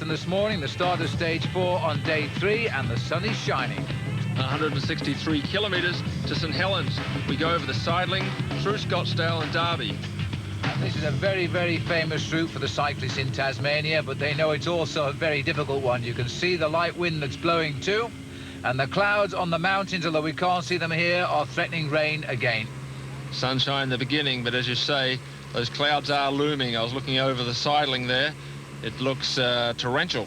Kingston this morning, the start of stage 4 on day 3, and the sun is shining. 163 kilometres to St Helens. We go over the Sidling, through Scottsdale and Derby. And this is a very, very famous route for the cyclists in Tasmania, but they know it's also a very difficult one. You can see the light wind that's blowing too, and the clouds on the mountains, although we can't see them here, are threatening rain again. Sunshine in the beginning, but as you say, those clouds are looming. I was looking over the Sidling there. It looks torrential.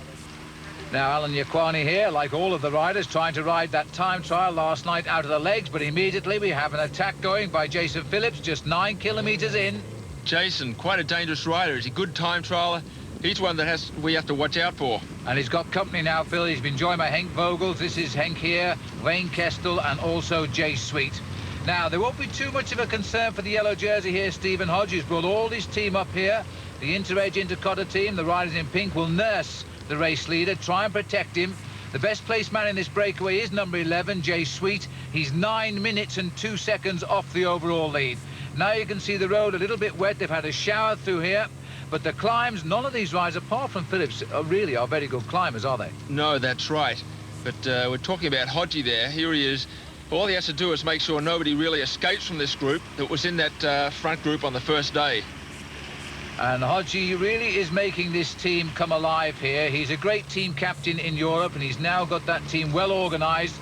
Now, Alan Yaquani here, like all of the riders, trying to ride that time trial last night out of the legs, but immediately we have an attack going by Jason Phillips, just 9 kilometres in. Jason, quite a dangerous rider. He's a good time trialer. He's one that we have to watch out for. And he's got company now, Phil. He's been joined by Henk Vogels. This is Henk here, Wayne Kestel, and also Jay Sweet. Now, there won't be too much of a concern for the yellow jersey here. Stephen Hodge has brought all his team up here. The Interedge Intercotta team, the riders in pink, will nurse the race leader, try and protect him. The best placed man in this breakaway is number 11, Jay Sweet. He's 9 minutes and 2 seconds off the overall lead. Now you can see the road a little bit wet. They've had a shower through here. But the climbs, none of these riders, apart from Phillips, are very good climbers, are they? No, that's right. But we're talking about Hodgie there. Here he is. All he has to do is make sure nobody really escapes from this group that was in that front group on the first day. And Hodgie really is making this team come alive here. He's a great team captain in Europe, and he's now got that team well organised.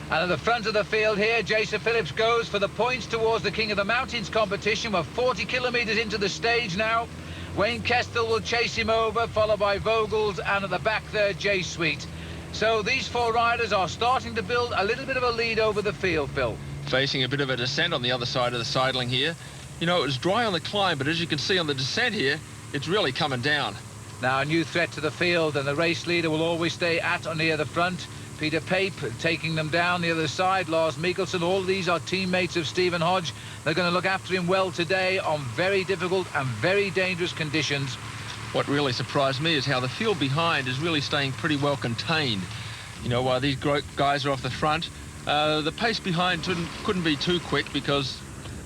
And at the front of the field here, Jason Phillips goes for the points towards the King of the Mountains competition. We're 40 kilometres into the stage now. Wayne Kestel will chase him over, followed by Vogels, and at the back there, Jay Sweet. So these 4 riders are starting to build a little bit of a lead over the field, Phil. Facing a bit of a descent on the other side of the Sidling here. You know, it was dry on the climb, but as you can see on the descent here, it's really coming down. Now a new threat to the field, and the race leader will always stay at or near the front. Peter Pape taking them down the other side, Lars Mikkelsen. All these are teammates of Stephen Hodge. They're going to look after him well today on very difficult and very dangerous conditions. What really surprised me is how the field behind is really staying pretty well contained. You know, while these guys are off the front, the pace behind couldn't be too quick because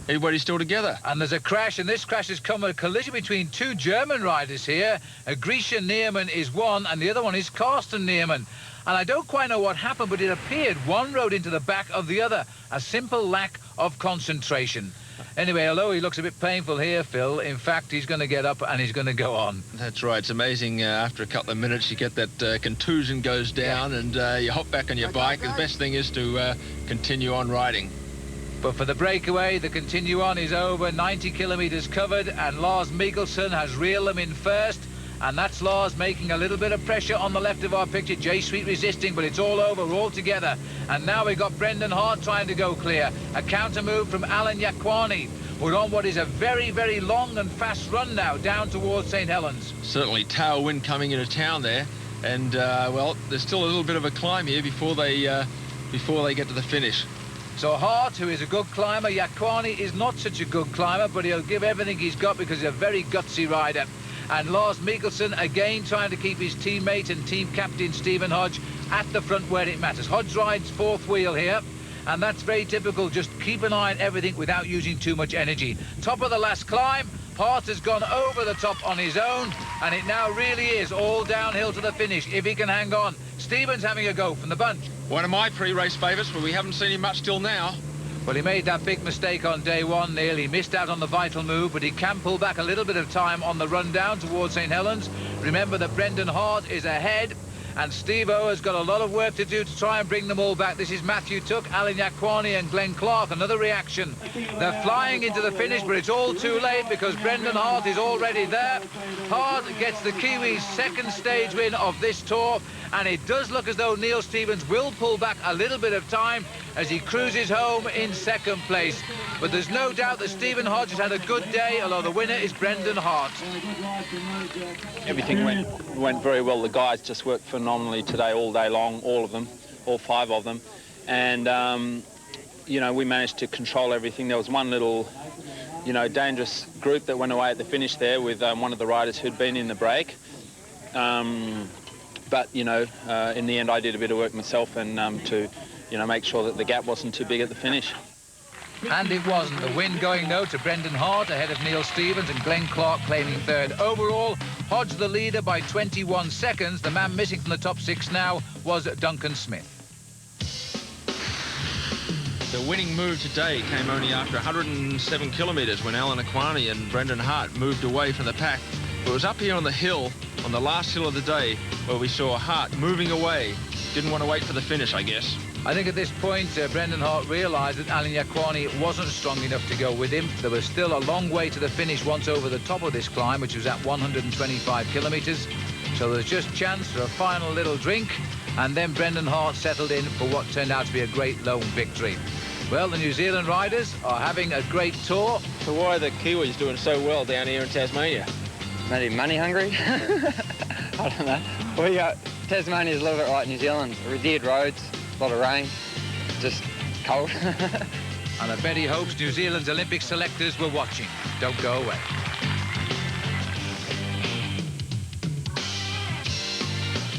everybody's still together. And there's a crash, and this crash has come a collision between 2 German riders here. Grisha Neerman is one, and the other one is Carsten Neerman. And I don't quite know what happened, but it appeared one rode into the back of the other. A simple lack of concentration. Anyway, although he looks a bit painful here, Phil, in fact, he's going to get up and he's going to go on. That's right. It's amazing. After a couple of minutes, you get that contusion goes down, and you hop back on your bike. The best thing is to continue on riding. But for the breakaway, the continue on is over, 90 kilometres covered, and Lars Mikkelsen has reeled them in first. And that's Lars making a little bit of pressure on the left of our picture. Jay Sweet resisting, but it's all over, all together. And now we've got Brendan Hart trying to go clear. A counter move from Alan Yaquani. We're on what is a very, very long and fast run now down towards St Helens. Certainly tailwind coming into town there. And, well, there's still a little bit of a climb here before they get to the finish. So Hart, who is a good climber, Yaquani is not such a good climber, but he'll give everything he's got because he's a very gutsy rider. And Lars Mikkelsen again trying to keep his teammate and team captain Stephen Hodge at the front where it matters. Hodge rides 4th wheel here, and that's very typical. Just keep an eye on everything without using too much energy. Top of the last climb, Hart has gone over the top on his own, and it now really is all downhill to the finish if he can hang on. Stephen's having a go from the bunch. One of my pre-race favourites, but we haven't seen him much till now. Well, he made that big mistake on day 1, nearly missed out on the vital move, but he can pull back a little bit of time on the run down towards St Helens. Remember that Brendan Hart is ahead, and Steve-O has got a lot of work to do to try and bring them all back. This is Matthew Tuck, Alan Yaquani and Glenn Clark. Another reaction. They're flying into the finish, but it's all too late because Brendan Hart is already there. Hart gets the Kiwis' 2nd stage win of this tour, and it does look as though Neil Stevens will pull back a little bit of time as he cruises home in 2nd place. But there's no doubt that Stephen Hodge has had a good day, although the winner is Brendan Hart. Everything went very well. The guys just worked phenomenally today, all day long, all of them, all 5 of them. And, you know, we managed to control everything. There was one little, you know, dangerous group that went away at the finish there with one of the riders who'd been in the break. But, you know, in the end, I did a bit of work myself and to, you know, make sure that the gap wasn't too big at the finish. And it wasn't. The win going, though, to Brendan Hart ahead of Neil Stevens and Glenn Clark claiming 3rd. Overall, Hodge the leader by 21 seconds. The man missing from the top 6 now was Duncan Smith. The winning move today came only after 107 kilometres when Alan Aquani and Brendan Hart moved away from the pack. It was up here on the hill, on the last hill of the day, where we saw Hart moving away. Didn't want to wait for the finish, I guess. I think at this point, Brendan Hart realised that Alan Aquani wasn't strong enough to go with him. There was still a long way to the finish once over the top of this climb, which was at 125 kilometres. So there's just chance for a final little drink, and then Brendan Hart settled in for what turned out to be a great lone victory. Well, the New Zealand riders are having a great tour. So why are the Kiwis doing so well down here in Tasmania? Maybe money hungry? I don't know. Tasmania's a little bit like New Zealand. Revered roads, a lot of rain, just cold. And I bet he hopes New Zealand's Olympic selectors were watching. Don't go away.